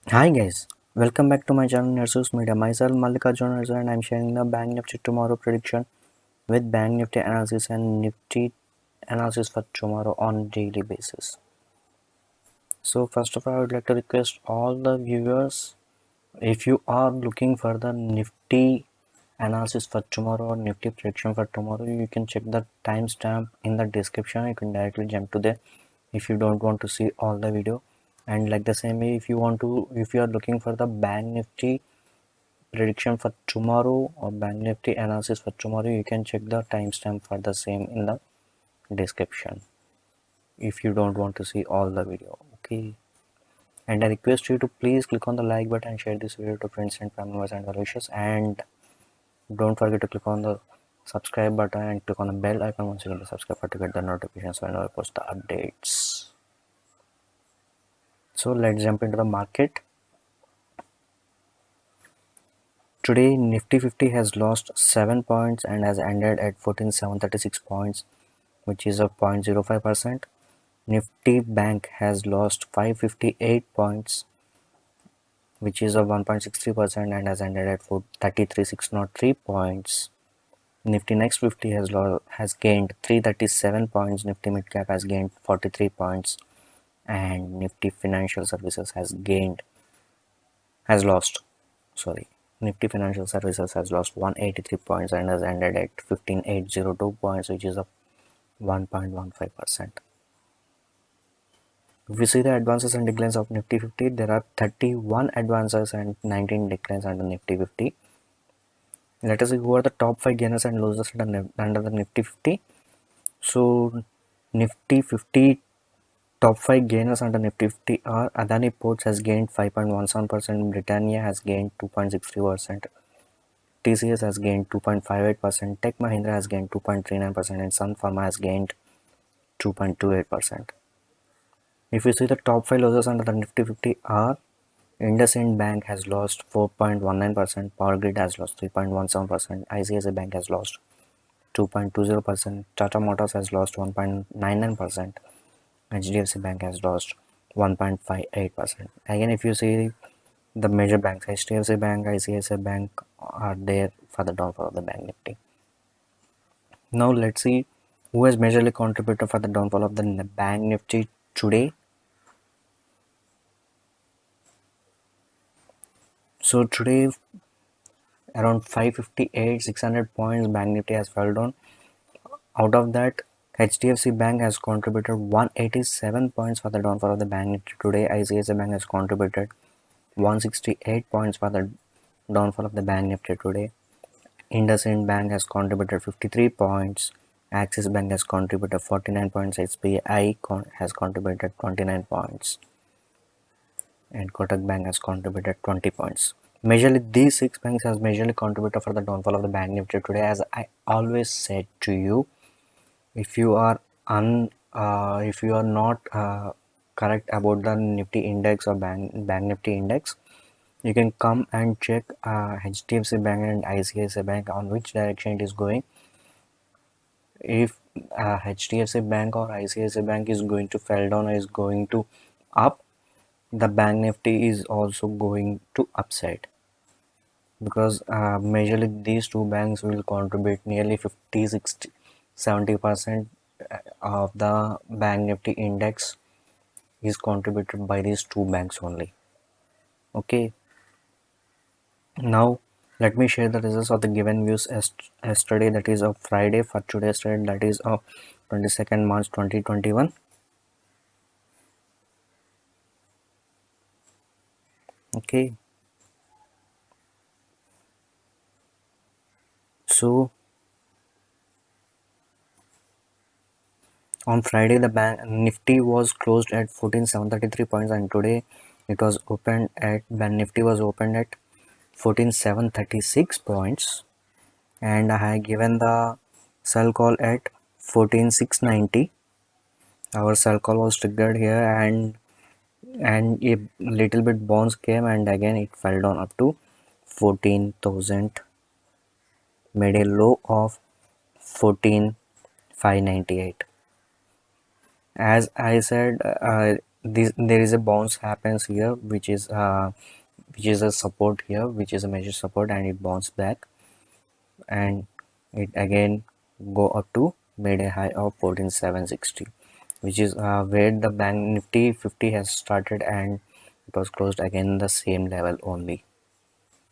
Hi guys, welcome back to my channel Nursus Media. Myself Mallikarjun Narsu and I'm sharing the Bank Nifty tomorrow prediction with Bank Nifty analysis and Nifty analysis for tomorrow on daily basis. So first of all, I would like to request all the viewers, if you are looking for the Nifty analysis for tomorrow or Nifty prediction for tomorrow, you can check the timestamp in the description. You can directly jump to there if you don't want to see all the video. And like the same way, if you are looking for the Bank Nifty prediction for tomorrow or Bank Nifty analysis for tomorrow, you can check the timestamp for the same in the description if you don't want to see all the video. Okay, and I request you to please click on the like button and share this video to friends and family members and well wishes, and don't forget to click on the subscribe button and click on the bell icon once you get the subscribe button to get the notifications whenever I post the updates. So let's jump into the market. Today Nifty 50 has lost 7 points and has ended at 14,736 points, which is a 0.05%. Nifty Bank has lost 558 points, which is a 1.63%, and has ended at 33,603 points. Nifty Next 50 has gained 337 points. Nifty Mid Cap has gained 43 points, and Nifty Financial Services has lost sorry Nifty Financial Services has lost 183 points and has ended at 15,802 points, which is a 1.15%. If we see the advances and declines of Nifty 50, there are 31 advances and 19 declines under Nifty 50. Let us see who are the top 5 gainers and losers under the Nifty 50. So, Nifty 50 top 5 gainers under Nifty 50 are Adani Ports has gained 5.17%, Britannia has gained 2.63%, TCS has gained 2.58%, Tech Mahindra has gained 2.39%, and Sun Pharma has gained 2.28%. If you see the top 5 losers under the Nifty 50 are IndusInd Bank has lost 4.19%, Power Grid has lost 3.17%, ICICI Bank has lost 2.20%, Tata Motors has lost 1.99%, HDFC Bank has lost 1.58%. Again, if you see the major banks, HDFC Bank, ICICI Bank are there for the downfall of the Bank Nifty. Now let's see who has majorly contributed for the downfall of the Bank Nifty today. So today around 558 600 points Bank Nifty has fell down. Out of that, HDFC Bank has contributed 187 points for the downfall of the Bank Nifty today. ICICI Bank has contributed 168 points for the downfall of the Bank Nifty today. IndusInd Bank has contributed 53 points. Axis Bank has contributed 49 points. SBI has contributed 29 points. And Kotak Bank has contributed 20 points. Majorly, these 6 banks has majorly contributed for the downfall of the Bank Nifty today. As I always said to you, if you are not correct about the Nifty index or bank Nifty index, you can come and check HDFC Bank and ICICI Bank on which direction it is going. If HDFC Bank or ICICI Bank is going to fell down or is going to up, the Bank Nifty is also going to upside, because majorly these two banks will contribute nearly 50, 60, 70% of the Bank Nifty index is contributed by these two banks only. Okay, now let me share the results of the given views yesterday, that is of Friday, for today's trade, that is of 22nd March 2021. Okay, so on Friday the Bank Nifty was closed at 14,733 points, and today it was opened at Bank Nifty was opened at 14,736 points, and I have given the sell call at 14,690. Our sell call was triggered here, and a little bit bounce came, and again it fell down up to 14,000, made a low of 14,598. As I said, there is a bounce happens here, which is a support here, which is a major support, and it bounced back, and it again go up to made a high of 14760, which is where the bank nifty 50 has started, and it was closed again the same level only.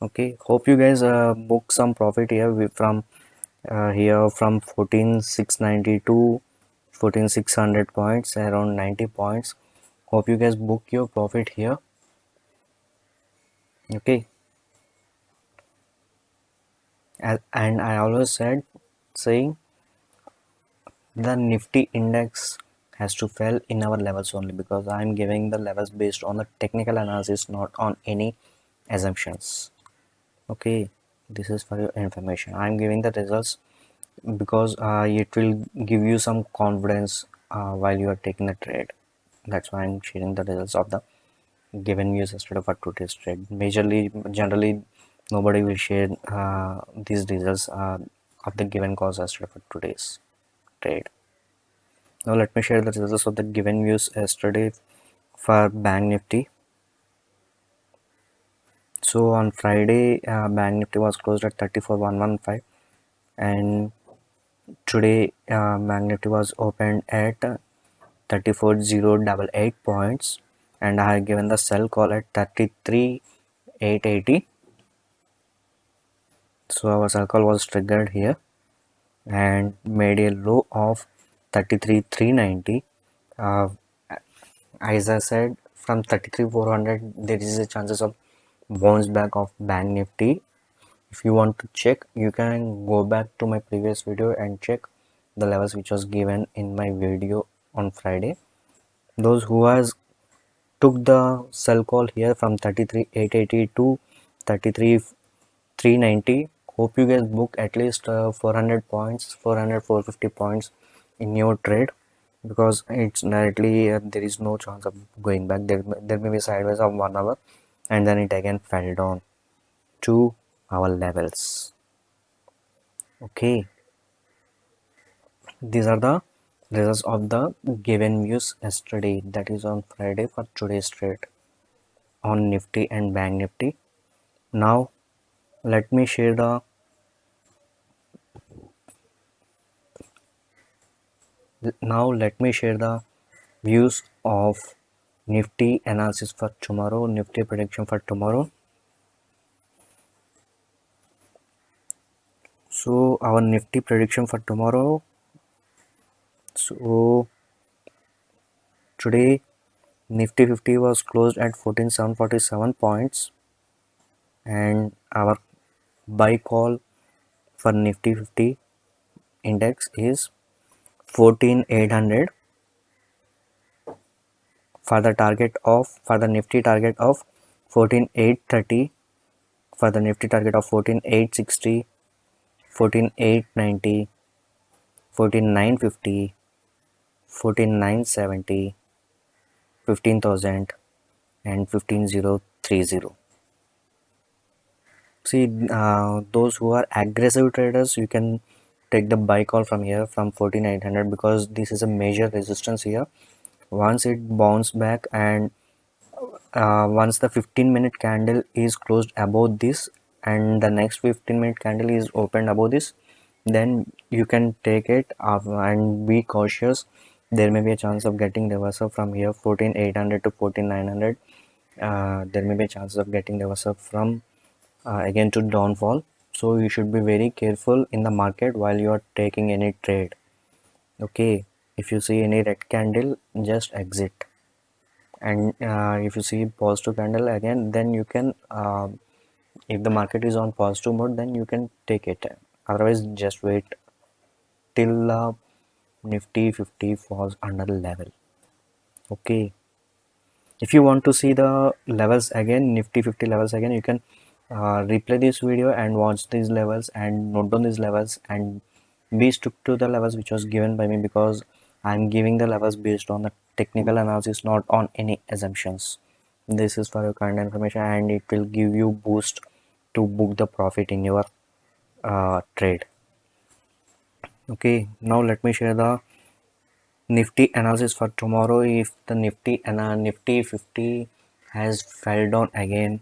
Okay, hope you guys book some profit here from here from 14690 to 14600 points, around 90 points. Hope you guys book your profit here. Okay, and I always saying the nifty index has to fail in our levels only, because I'm giving the levels based on the technical analysis, not on any assumptions. Okay, this is for your information. I'm giving the results because it will give you some confidence while you are taking the trade. That's why I'm sharing the results of the given news yesterday for today's trade. Generally, nobody will share these results of the given cause yesterday for today's trade. Now let me share the results of the given news yesterday for Bank Nifty. So on Friday, Bank Nifty was closed at 34,115, and today Bank Nifty was opened at 34,088 points, and I have given the sell call at 33,880. So our sell call was triggered here and made a low of 33,390. As I said, from 33,400 there is a chances of bounce back of Bank Nifty. If you want to check, you can go back to my previous video and check the levels which was given in my video on Friday. Those who has took the sell call here from 33,880 to 33,390, hope you guys book at least 400 points, 450 points in your trade, because it's directly there is no chance of going back. There may be sideways of 1 hour, and then it again fell down to our levels. Okay, these are the results of the given news yesterday, that is on Friday, for today's trade on Nifty and Bank Nifty. Now let me share the views of Nifty analysis for tomorrow, Nifty prediction for tomorrow. So our Nifty prediction for tomorrow. So today Nifty 50 was closed at 14,747 points, and our buy call for Nifty 50 index is 14,800 for the Nifty target of 14,830, for the Nifty target of 14,860, 14,890, 14,950, 14,970, 15,000, and 15,030. See, those who are aggressive traders, you can take the buy call from here from 14,800, because this is a major resistance here. Once it bounce back, and once the 15-minute candle is closed above this, and the next 15-minute candle is opened above this, then you can take it and be cautious. There may be a chance of getting reversal from here 14,800 to 14,900. There may be a chance of getting reversal from again to downfall. So you should be very careful in the market while you are taking any trade. Okay, if you see any red candle, just exit, and if you see positive candle again, then you can if the market is on positive mode, then you can take it. Otherwise, just wait till Nifty 50 falls under level. Okay, if you want to see the levels again, Nifty 50 levels again, you can replay this video and watch these levels and note down these levels, and be stuck to the levels which was given by me, because I'm giving the levels based on the technical analysis, not on any assumptions. This is for your kind information, and it will give you boost to book the profit in your trade. Okay, now let me share the Nifty analysis for tomorrow. If the Nifty 50 has fell down again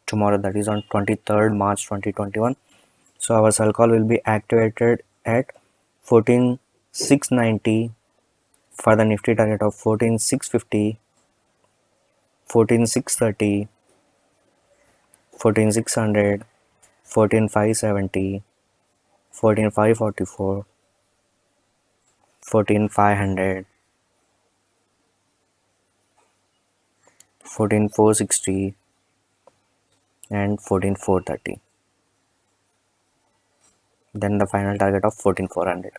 tomorrow, that is on 23rd March 2021, so our sell call will be activated at 14,690 for the Nifty target of 14,650, 14,630, 14,600, 14,570, 14,544, 14,500, 14,460 and 14,430. Then the final target of 14,400.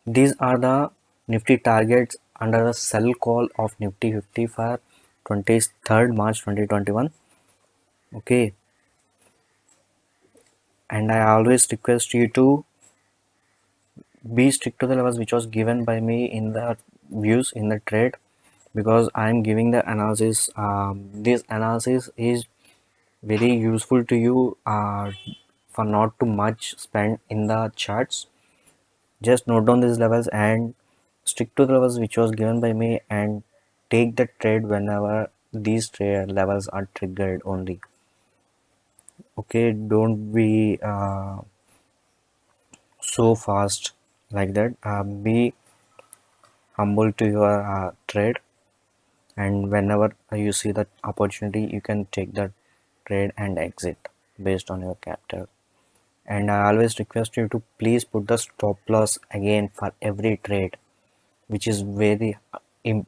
These are the Nifty targets under the sell call of Nifty 50 for 23rd March 2021. Okay, and I always request you to be strict to the levels which was given by me in the views in the trade, because I am giving the analysis. This analysis is very useful to you for not too much spend in the charts. Just note down these levels and stick to the levels which was given by me, and take the trade whenever these trade levels are triggered only. Okay, don't be so fast like that. Be humble to your trade, and whenever you see that opportunity, you can take that trade and exit based on your capital. And I always request you to please put the stop loss again for every trade, which is very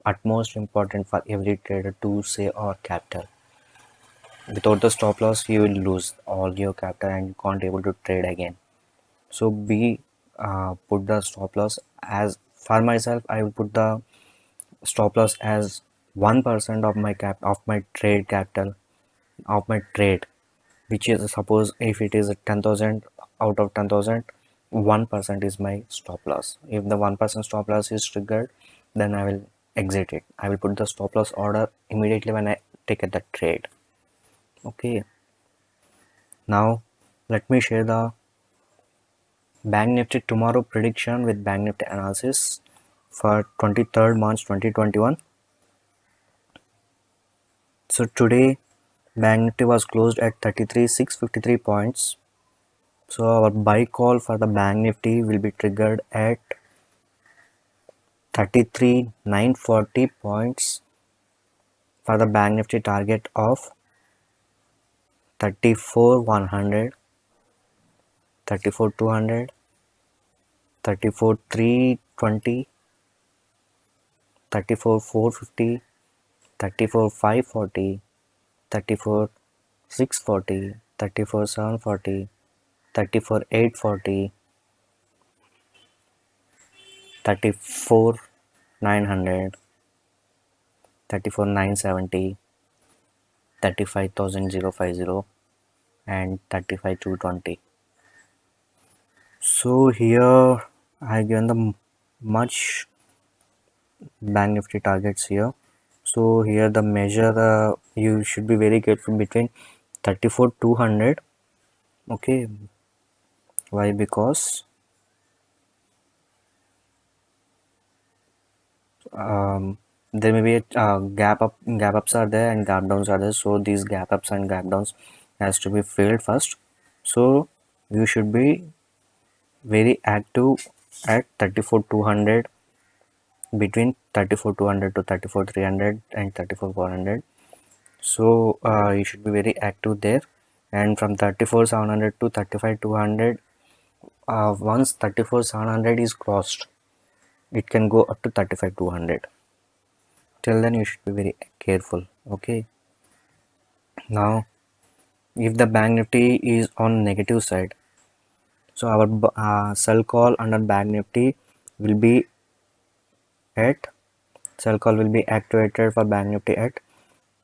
utmost important for every trader to save our capital. Without the stop loss, you will lose all your capital and you can't able to trade again. So be put the stop loss. As for myself, I will put the stop loss as 1% of my trade capital of my trade, which is, suppose if it is 10,000, out of 10,000, 1% is my stop loss. If the 1% stop loss is triggered, then I will exit it. I will put the stop loss order immediately when I take the trade. Okay, now let me share the Bank Nifty tomorrow prediction with Bank Nifty analysis for 23rd March 2021. So today Bank Nifty was closed at 33,653 points. So our buy call for the Bank Nifty will be triggered at 33,940 points for the Bank Nifty target of 34,100, 34,200, 34,320, 34,450, 34,540, 34,640, 34,740, 34,840, 34,900, 34,970, 35,050 and 35,220. So here I given the much Bank Nifty targets here. So here the measure, you should be very careful between 34,200. Okay, why? Because there may be a gap ups are there and gap downs are there. So these gap ups and gap downs has to be filled first. So you should be very active at 34,200, between 34,200 to 34,300 and 34,400. So you should be very active there, and from 34,700 to 35,200, once 34,700 is crossed, it can go up to 35,200. Till then you should be very careful. Okay, now if the Bank Nifty is on negative side, so our sell call under Bank Nifty will be at sell call will be activated for Bank Nifty at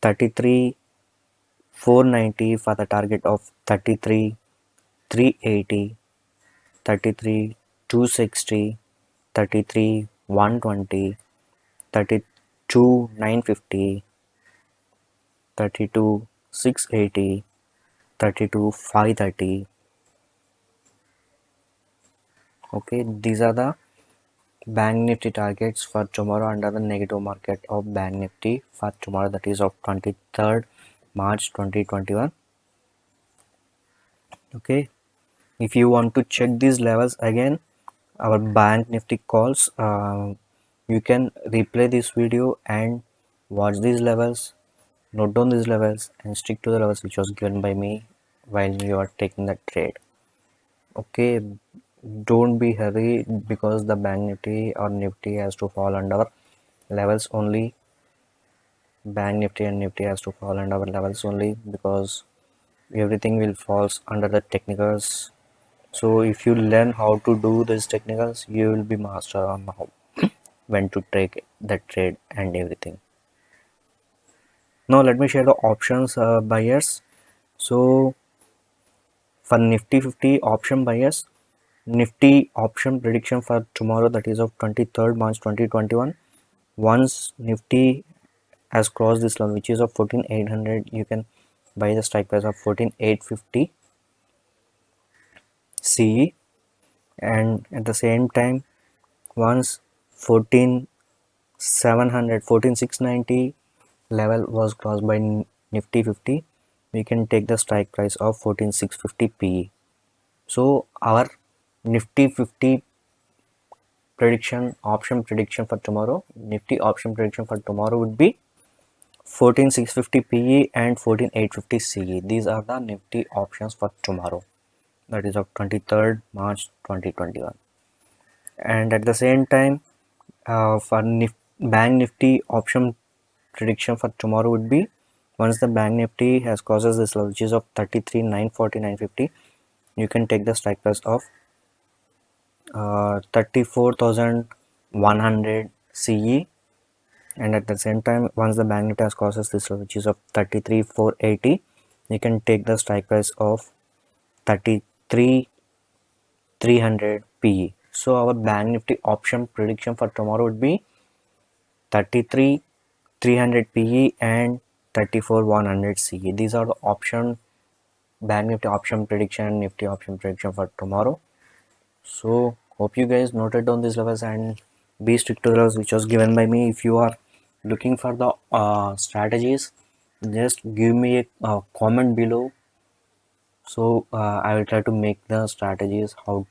33,490 for the target of 33,380, 33,260, 33,120, 32,950, 32,680, 32,530. Okay, these are the Bank Nifty targets for tomorrow under the negative market of Bank Nifty for tomorrow, that is of 23rd March 2021. Okay, if you want to check these levels again, our Bank Nifty calls, you can replay this video and watch these levels, note down these levels and stick to the levels which was given by me while you are taking the trade. Okay, don't be hurry because the Bank Nifty or Nifty has to fall under levels only. Bank Nifty and Nifty has to fall under levels only because everything will falls under the technicals. So if you learn how to do these technicals, you will be master on how when to take the trade and everything. Now let me share the options buyers. So for Nifty 50 option buyers, Nifty option prediction for tomorrow, that is of 23rd March 2021. Once Nifty has crossed this level which is of 14,800, you can buy the strike price of 14,850 CE, and at the same time once 14,700 14,690 level was crossed by Nifty 50, we can take the strike price of 14,650 PE. So our Nifty 50 prediction option prediction for tomorrow, Nifty option prediction for tomorrow would be 14,650 PE and 14,850 CE. These are the Nifty options for tomorrow, that is of 23rd March 2021. And at the same time, for Bank Nifty option prediction for tomorrow would be, once the Bank Nifty has crosses this level which is of 33,940 950, you can take the strike price of 34,100 CE. And at the same time, once the Bank Nifty has crosses this level which is of 33,480, you can take the strike price of 33,300 PE. So our Bank Nifty option prediction for tomorrow would be 33,300 PE and 34,100 CE. These are the option Bank Nifty option prediction and Nifty option prediction for tomorrow. So hope you guys noted down these levels and be strict to the levels which was given by me. If you are looking for the strategies, just give me a comment below, so I will try to make the strategies how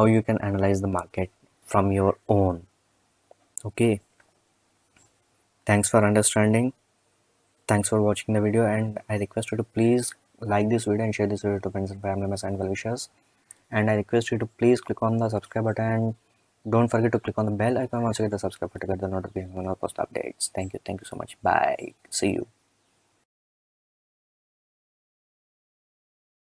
you can analyze the market from your own. Okay, thanks for understanding, thanks for watching the video, and I request you to please like this video and share this video to friends and family members and well wishers. And I request you to please click on the subscribe button and don't forget to click on the bell icon. Also hit the subscribe button to get the notification when I post updates. Thank you so much. Bye. See you.